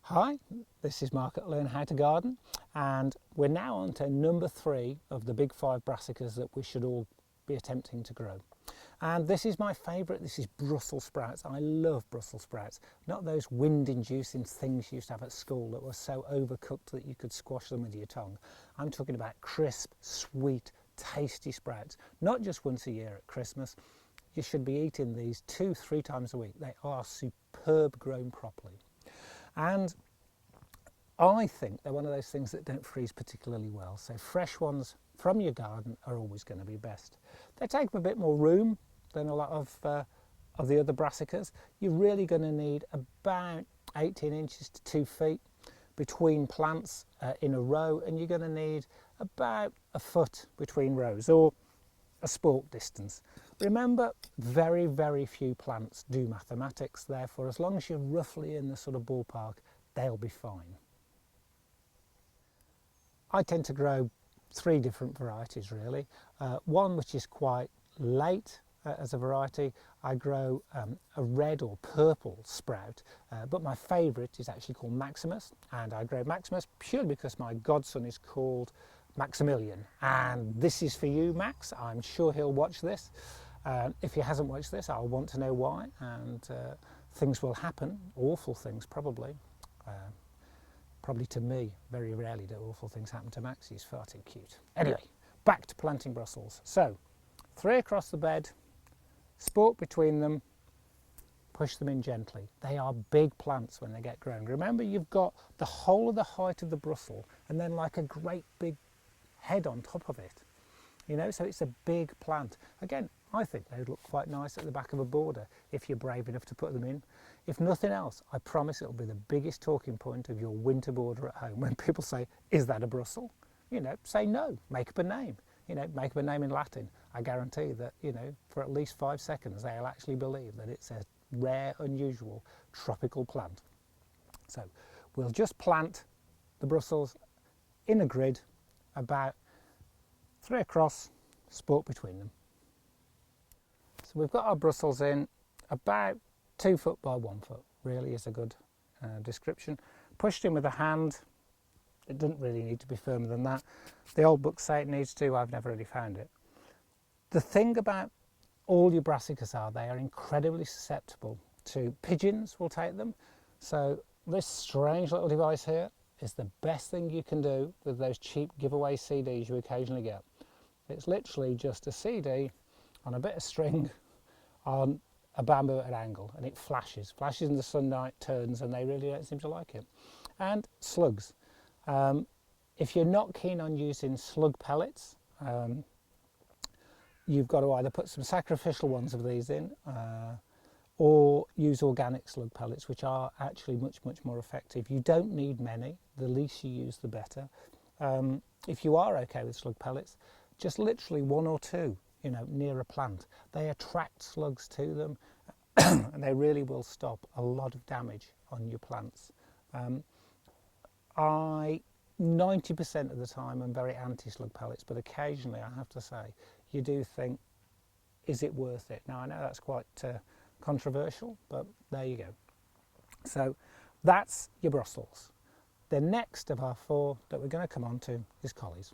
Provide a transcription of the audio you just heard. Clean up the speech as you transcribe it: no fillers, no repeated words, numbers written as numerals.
Hi, this is Mark at Learn How to Garden, and we're now on to number 3 of the big 5 brassicas that we should all be attempting to grow. And this is my favourite. This is Brussels sprouts. I love Brussels sprouts, not those wind-inducing things you used to have at school that were so overcooked that you could squash them with your tongue. I'm talking about crisp, sweet, tasty sprouts, not just once a year at Christmas. You should be eating these 2-3 times a week. They are superb grown properly. And I think they're one of those things that don't freeze particularly well. So fresh ones from your garden are always going to be best. They take a bit more room than a lot of the other brassicas. You're really going to need about 18 inches to 2 feet between plants in a row, and you're going to need about a foot between rows, or a spork distance. Remember, very, very few plants do mathematics, therefore as long as you're roughly in the sort of ballpark, they'll be fine. I tend to grow 3 different varieties really. One which is quite late as a variety. I grow a red or purple sprout, but my favourite is actually called Maximus, and I grow Maximus purely because my godson is called Maximilian, and this is for you, Max. I'm sure he'll watch this. If he hasn't watched this, I'll want to know why, and things will happen, awful things probably. Probably to me. Very rarely do awful things happen to Max. He's far too cute. Anyway, back to planting Brussels. So 3 across the bed, spork between them, push them in gently. They are big plants when they get grown. Remember, you've got the whole of the height of the Brussels and then like a great big head on top of it, you know, so it's a big plant. Again, I think they would look quite nice at the back of a border if you're brave enough to put them in. If nothing else, I promise it'll be the biggest talking point of your winter border at home. When people say, is that a Brussels? You know, say no, make up a name. You know, make up a name in Latin. I guarantee that, you know, for at least 5 seconds, they'll actually believe that it's a rare, unusual, tropical plant. So we'll just plant the Brussels in a grid, about 3 across, spork between them. So we've got our Brussels in about 2 foot by 1 foot, really is a good description. Pushed in with a hand. It doesn't really need to be firmer than that. The old books say it needs to, I've never really found it. The thing about all your brassicas are, they are incredibly susceptible to pigeons will take them. So this strange little device here is the best thing you can do with those cheap giveaway CDs you occasionally get. It's literally just a CD on a bit of string on a bamboo at an angle, and it flashes in the sunlight, turns, and they really don't seem to like it. And slugs. If you're not keen on using slug pellets, you've got to either put some sacrificial ones of these in or use organic slug pellets, which are actually much more effective. You don't need many, the least you use the better. If you are okay with slug pellets, just literally 1 or 2, you know, near a plant. They attract slugs to them and they really will stop a lot of damage on your plants. 90% of the time I'm very anti-slug pellets, but occasionally I have to say, you do think, is it worth it? Now I know that's quite controversial, but there you go. So that's your Brussels. The next of our 4 that we're going to come on to is collies.